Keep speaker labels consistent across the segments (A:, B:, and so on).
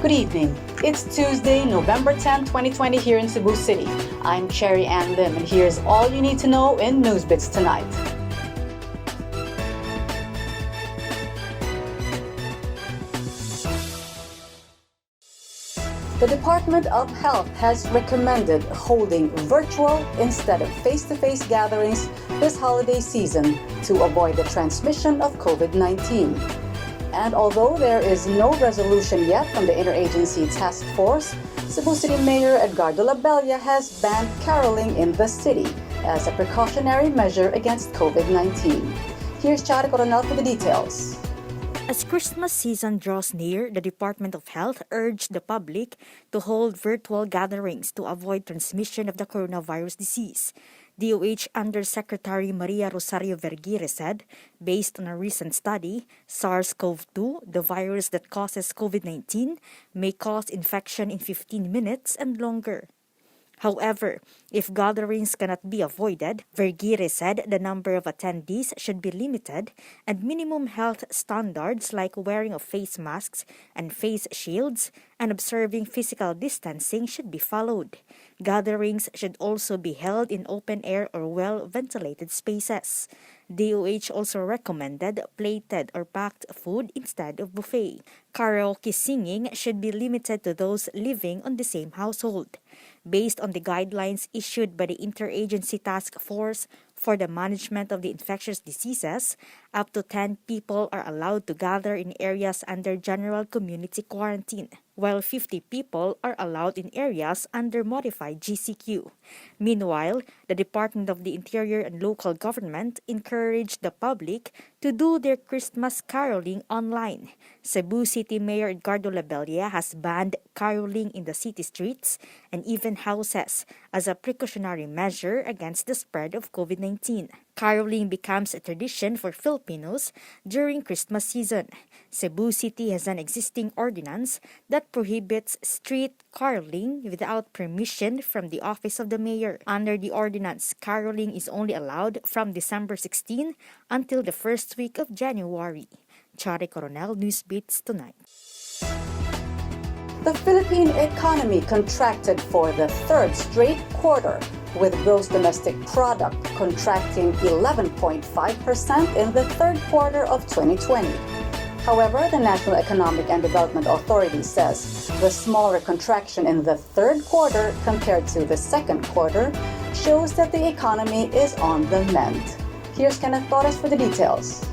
A: Good evening. It's Tuesday, November 10, 2020 here in Cebu City. I'm Cherry Ann Lim, and here's all you need to know in Newsbits tonight. The Department of Health has recommended holding virtual instead of face-to-face gatherings this holiday season to avoid the transmission of COVID-19. And although there is no resolution yet from the Interagency Task Force, Cebu City Mayor Edgardo Labella has banned caroling in the city as a precautionary measure against COVID-19. Here's Chari Coronel for the details.
B: As Christmas season draws near, the Department of Health urged the public to hold virtual gatherings to avoid transmission of the coronavirus disease. DOH Undersecretary Maria Rosario Vergire said, based on a recent study, SARS-CoV-2, the virus that causes COVID-19, may cause infection in 15 minutes and longer. However, if gatherings cannot be avoided, Vergire said the number of attendees should be limited and minimum health standards like wearing of face masks and face shields and observing physical distancing should be followed. Gatherings should also be held in open air or well-ventilated spaces. DOH also recommended plated or packed food instead of buffet. Karaoke singing should be limited to those living on the same household. Based on the guidelines issued by the Interagency Task Force for the Management of the Infectious Diseases, up to 10 people are allowed to gather in areas under general community quarantine, while 50 people are allowed in areas under modified GCQ. Meanwhile, the Department of the Interior and Local Government encouraged the public to do their Christmas caroling online. Cebu City Mayor Edgardo Labella has banned caroling in the city streets and even houses as a precautionary measure against the spread of COVID-19. Caroling becomes a tradition for Filipinos during Christmas season. Cebu City has an existing ordinance that prohibits street caroling without permission from the Office of the Mayor. Under the ordinance, caroling is only allowed from December 16 until the first week of January. Chari Coronel, Newsbits tonight.
A: The Philippine economy contracted for the third straight quarter, with gross domestic product contracting 11.5% in the third quarter of 2020. However, the National Economic and Development Authority says the smaller contraction in the third quarter compared to the second quarter shows that the economy is on the mend. Here's Kenneth Torres for the details.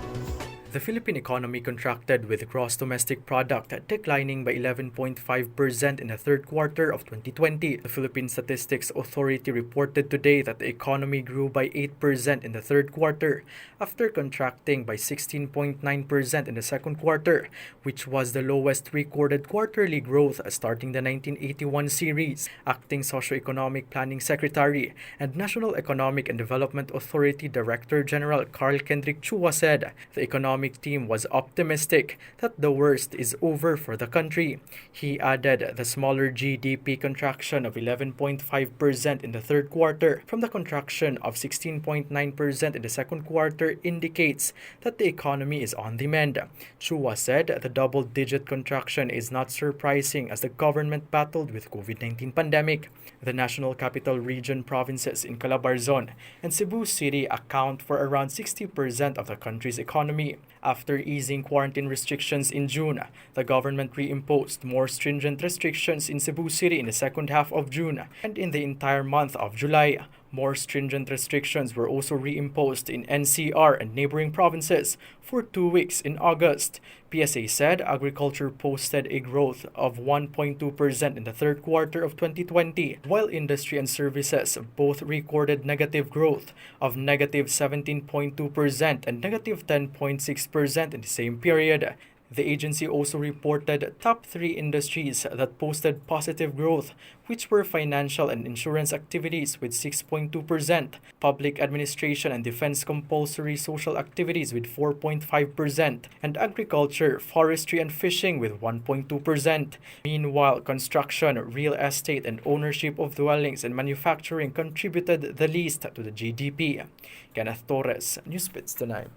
C: The Philippine economy contracted with gross domestic product declining by 11.5% in the third quarter of 2020. The Philippine Statistics Authority reported today that the economy grew by 8% in the third quarter after contracting by 16.9% in the second quarter, which was the lowest recorded quarterly growth starting the 1981 series. Acting Socio-Economic Planning Secretary and National Economic and Development Authority Director General Carl Kendrick Chua said the economic team was optimistic that the worst is over for the country. He added the smaller GDP contraction of 11.5% in the third quarter from the contraction of 16.9% in the second quarter indicates that the economy is on the mend. Chua said the double-digit contraction is not surprising as the government battled with COVID-19 pandemic. The National Capital Region provinces in Calabarzon and Cebu City account for around 60% of the country's economy. After easing quarantine restrictions in June, the government reimposed more stringent restrictions in Cebu City in the second half of June and in the entire month of July. More stringent restrictions were also reimposed in NCR and neighboring provinces for 2 weeks in August. PSA said agriculture posted a growth of 1.2% in the third quarter of 2020, while industry and services both recorded negative growth of negative 17.2% and negative 10.6% in the same period. The agency also reported top 3 industries that posted positive growth, which were financial and insurance activities with 6.2%, public administration and defense compulsory social activities with 4.5%, and agriculture, forestry, and fishing with 1.2%. Meanwhile, construction, real estate, and ownership of dwellings and manufacturing contributed the least to the GDP. Kenneth Torres, Newsbits tonight.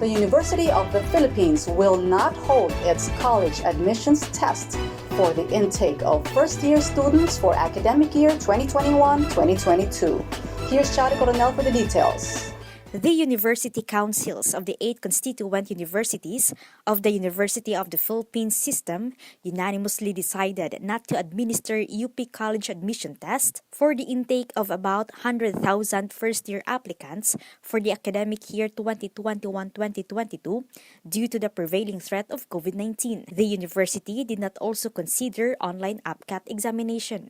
A: The University of the Philippines will not hold its college admissions test for the intake of first-year students for academic year 2021-2022. Here's Chari Coronel for the details.
B: The university councils of the 8 constituent universities of the University of the Philippines system unanimously decided not to administer UP college admission test for the intake of about 100,000 first-year applicants for the academic year 2021-2022 due to the prevailing threat of COVID-19. The university did not also consider online APCAT examination.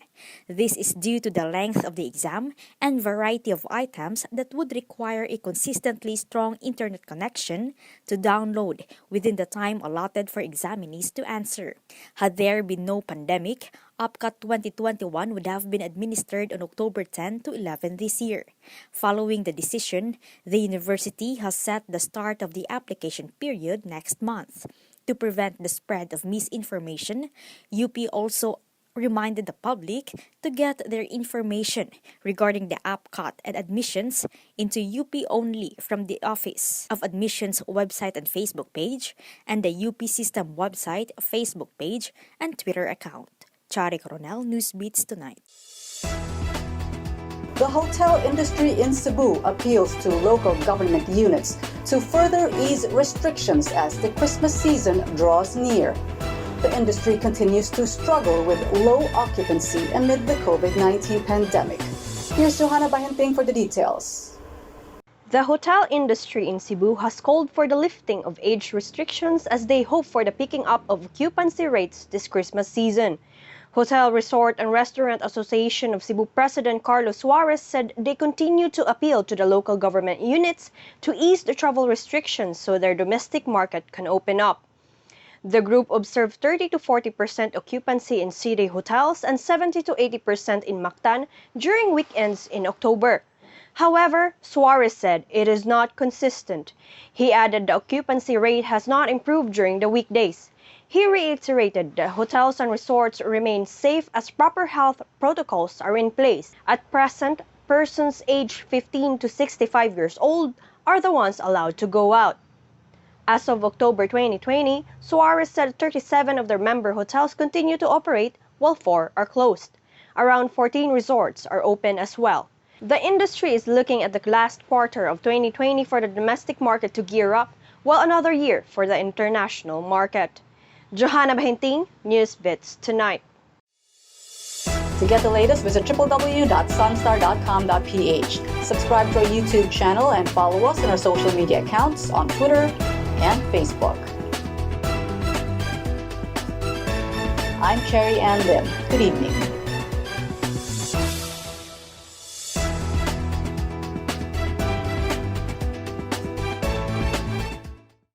B: This is due to the length of the exam and variety of items that would require a consistently strong internet connection to download within the time allotted for examinees to answer. Had there been no pandemic, APCAT 2021 would have been administered on October 10 to 11 this year. Following the decision, the university has set the start of the application period next month. To prevent the spread of misinformation, UP also reminded the public to get their information regarding the APCAT and admissions into UP only from the Office of Admissions website and Facebook page and the UP System website, Facebook page, and Twitter account. Chari Coronel, Newsbits Tonight.
A: The hotel industry in Cebu appeals to local government units to further ease restrictions as the Christmas season draws near. The industry continues to struggle with low occupancy amid the COVID-19 pandemic. Here's Johanna Bahenting for the details.
D: The hotel industry in Cebu has called for the lifting of age restrictions as they hope for the picking up of occupancy rates this Christmas season. Hotel, Resort and Restaurant Association of Cebu President Carlos Suarez said they continue to appeal to the local government units to ease the travel restrictions so their domestic market can open up. The group observed 30 to 40% occupancy in city hotels and 70 to 80% in Mactan during weekends in October. However, Suarez said it is not consistent. He added the occupancy rate has not improved during the weekdays. He reiterated that hotels and resorts remain safe as proper health protocols are in place. At present, persons aged 15 to 65 years old are the ones allowed to go out. As of October 2020, Suarez said 37 of their member hotels continue to operate while 4 are closed. Around 14 resorts are open as well. The industry is looking at the last quarter of 2020 for the domestic market to gear up, while another year for the international market. Johanna Bahenting, Newsbits Tonight.
A: To get the latest, visit www.sunstar.com.ph. Subscribe to our YouTube channel and follow us on our social media accounts on Twitter and Facebook. I'm Cherry Ann Lim. Good evening.